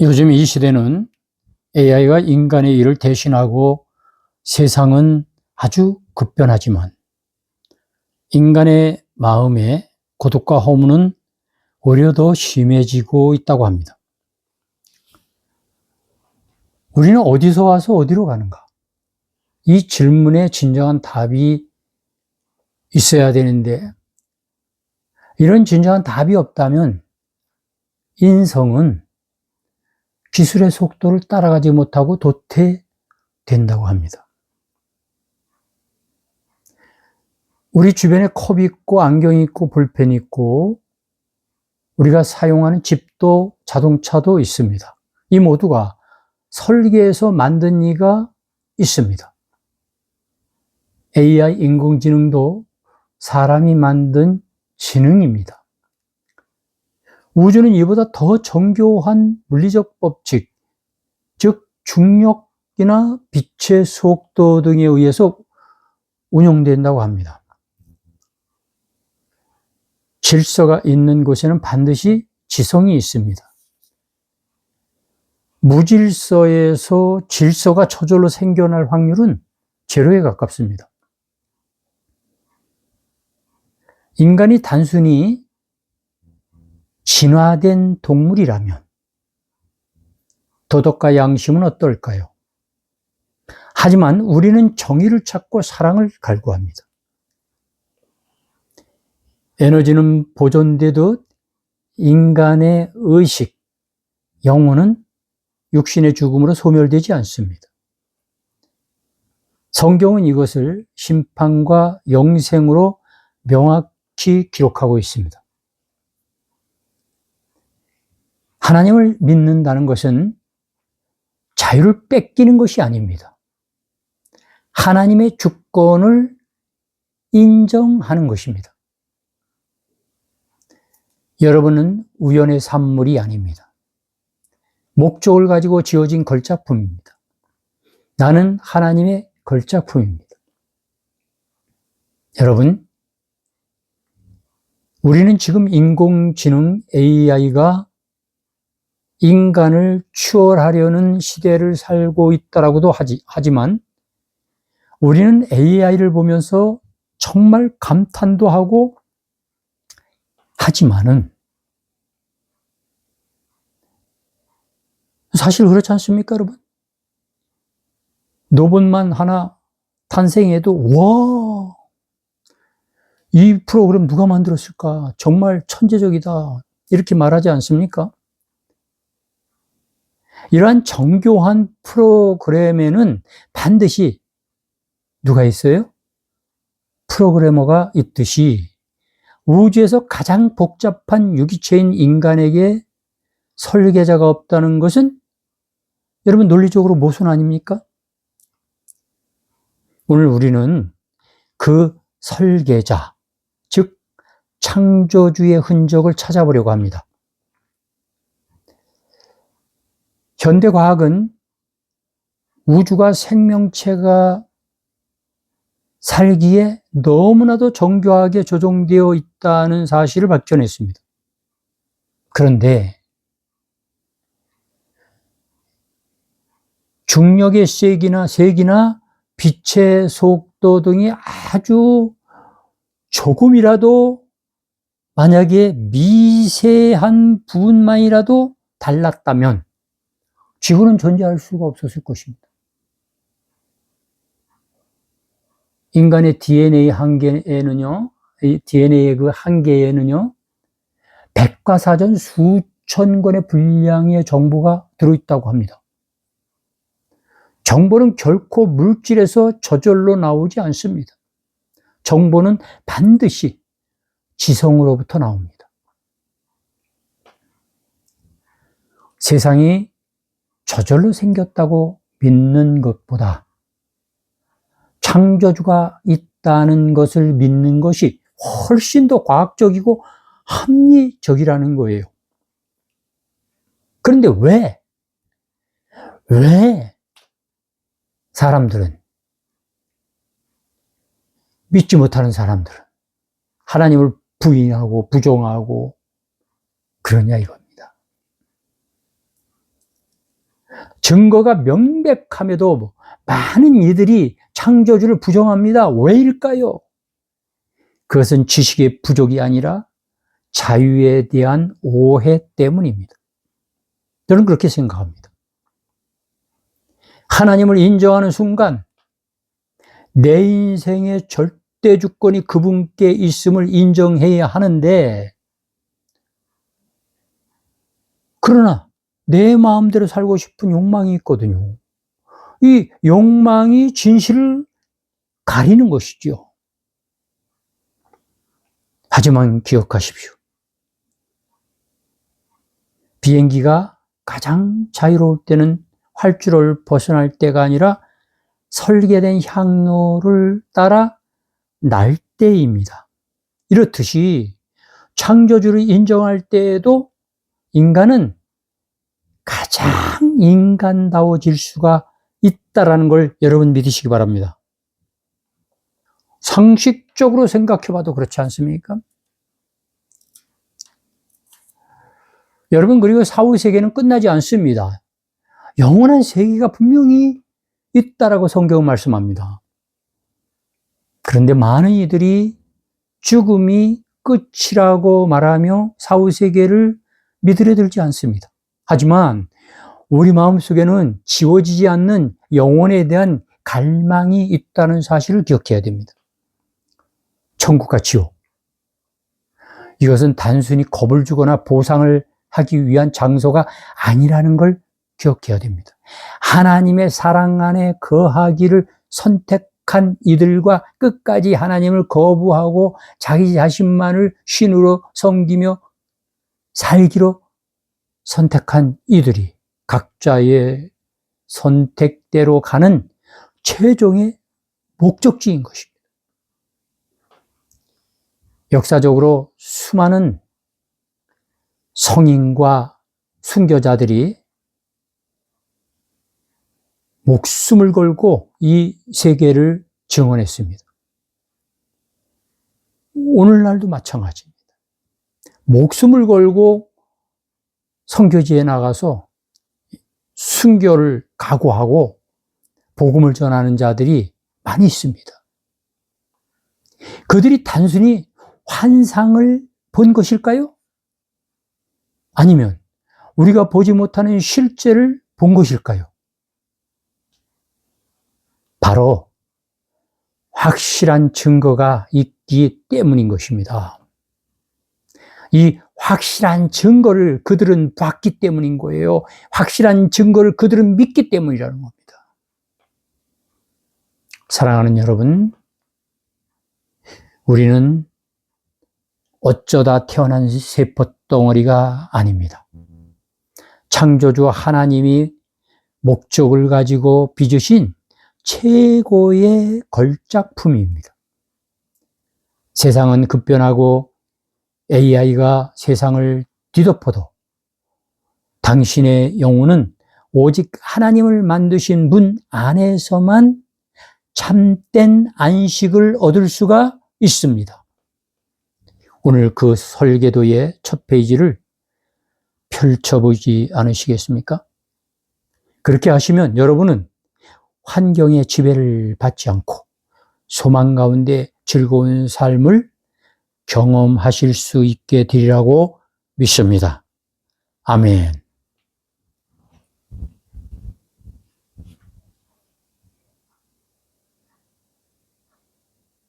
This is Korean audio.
요즘 이 시대는 AI가 인간의 일을 대신하고 세상은 아주 급변하지만 인간의 마음의 고독과 허무는 오히려 더 심해지고 있다고 합니다. 우리는 어디서 와서 어디로 가는가? 이 질문에 진정한 답이 있어야 되는데 이런 진정한 답이 없다면 인성은 기술의 속도를 따라가지 못하고 도태된다고 합니다. 우리 주변에 컵이 있고 안경이 있고 볼펜이 있고 우리가 사용하는 집도 자동차도 있습니다. 이 모두가 설계해서 만든 이가 있습니다. AI 인공지능도 사람이 만든 지능입니다. 우주는 이보다 더 정교한 물리적 법칙, 즉 중력이나 빛의 속도 등에 의해서 운영된다고 합니다. 질서가 있는 곳에는 반드시 지성이 있습니다. 무질서에서 질서가 저절로 생겨날 확률은 제로에 가깝습니다. 인간이 단순히 진화된 동물이라면 도덕과 양심은 어떨까요? 하지만 우리는 정의를 찾고 사랑을 갈구합니다. 에너지는 보존되듯 인간의 의식, 영혼은 육신의 죽음으로 소멸되지 않습니다. 성경은 이것을 심판과 영생으로 명확히 기록하고 있습니다. 하나님을 믿는다는 것은 자유를 뺏기는 것이 아닙니다. 하나님의 주권을 인정하는 것입니다. 여러분은 우연의 산물이 아닙니다. 목적을 가지고 지어진 걸작품입니다. 나는 하나님의 걸작품입니다. 여러분, 우리는 지금 인공지능 AI가 인간을 추월하려는 시대를 살고 있다라고도 하지만 우리는 AI를 보면서 정말 감탄도 하고 하지만은 사실 그렇지 않습니까, 여러분? 로봇만 하나 탄생해도 와, 이 프로그램 누가 만들었을까? 정말 천재적이다. 이렇게 말하지 않습니까? 이러한 정교한 프로그램에는 반드시 누가 있어요? 프로그래머가 있듯이 우주에서 가장 복잡한 유기체인 인간에게 설계자가 없다는 것은 여러분 논리적으로 모순 아닙니까? 오늘 우리는 그 설계자, 즉 창조주의 흔적을 찾아보려고 합니다. 현대과학은 우주가 생명체가 살기에 너무나도 정교하게 조종되어 있다는 사실을 밝혀냈습니다. 그런데 중력의 세기나 빛의 속도 등이 아주 조금이라도 만약에 미세한 부분만이라도 달랐다면 지구는 존재할 수가 없었을 것입니다. 인간의 DNA의 그 한계에는요, 백과사전 수천 권의 분량의 정보가 들어있다고 합니다. 정보는 결코 물질에서 저절로 나오지 않습니다. 정보는 반드시 지성으로부터 나옵니다. 세상이 저절로 생겼다고 믿는 것보다 창조주가 있다는 것을 믿는 것이 훨씬 더 과학적이고 합리적이라는 거예요. 그런데 왜 사람들은, 믿지 못하는 사람들은 하나님을 부인하고 부정하고 그러냐 이겁니다. 증거가 명백함에도 많은 이들이 창조주를 부정합니다. 왜일까요? 그것은 지식의 부족이 아니라 자유에 대한 오해 때문입니다. 저는 그렇게 생각합니다. 하나님을 인정하는 순간 내 인생의 절대 주권이 그분께 있음을 인정해야 하는데, 그러나 내 마음대로 살고 싶은 욕망이 있거든요. 이 욕망이 진실을 가리는 것이죠. 하지만 기억하십시오. 비행기가 가장 자유로울 때는 활주로를 벗어날 때가 아니라 설계된 항로를 따라 날 때입니다. 이렇듯이 창조주를 인정할 때에도 인간은 가장 인간다워질 수가 있다는 걸 여러분 믿으시기 바랍니다. 상식적으로 생각해 봐도 그렇지 않습니까? 여러분, 그리고 사후 세계는 끝나지 않습니다. 영원한 세계가 분명히 있다라고 성경은 말씀합니다. 그런데 많은 이들이 죽음이 끝이라고 말하며 사후 세계를 믿으려 들지 않습니다. 하지만 우리 마음속에는 지워지지 않는 영혼에 대한 갈망이 있다는 사실을 기억해야 됩니다. 천국과 지옥, 이것은 단순히 겁을 주거나 보상을 하기 위한 장소가 아니라는 걸 기억해야 됩니다. 하나님의 사랑 안에 거하기를 선택한 이들과 끝까지 하나님을 거부하고 자기 자신만을 신으로 섬기며 살기로 선택한 이들이 각자의 선택대로 가는 최종의 목적지인 것입니다. 역사적으로 수많은 성인과 순교자들이 목숨을 걸고 이 세계를 증언했습니다. 오늘날도 마찬가지입니다. 목숨을 걸고 선교지에 나가서 순교를 각오하고 복음을 전하는 자들이 많이 있습니다. 그들이 단순히 환상을 본 것일까요? 아니면 우리가 보지 못하는 실제를 본 것일까요? 바로 확실한 증거가 있기 때문인 것입니다. 이 확실한 증거를 그들은 봤기 때문인 거예요. 확실한 증거를 그들은 믿기 때문이라는 겁니다. 사랑하는 여러분, 우리는 어쩌다 태어난 세포덩어리가 아닙니다. 창조주 하나님이 목적을 가지고 빚으신 최고의 걸작품입니다. 세상은 급변하고 AI가 세상을 뒤덮어도 당신의 영혼은 오직 하나님을 만드신 분 안에서만 참된 안식을 얻을 수가 있습니다. 오늘 그 설계도의 첫 페이지를 펼쳐보지 않으시겠습니까? 그렇게 하시면 여러분은 환경의 지배를 받지 않고 소망 가운데 즐거운 삶을 경험하실 수 있게 되리라고 믿습니다. 아멘.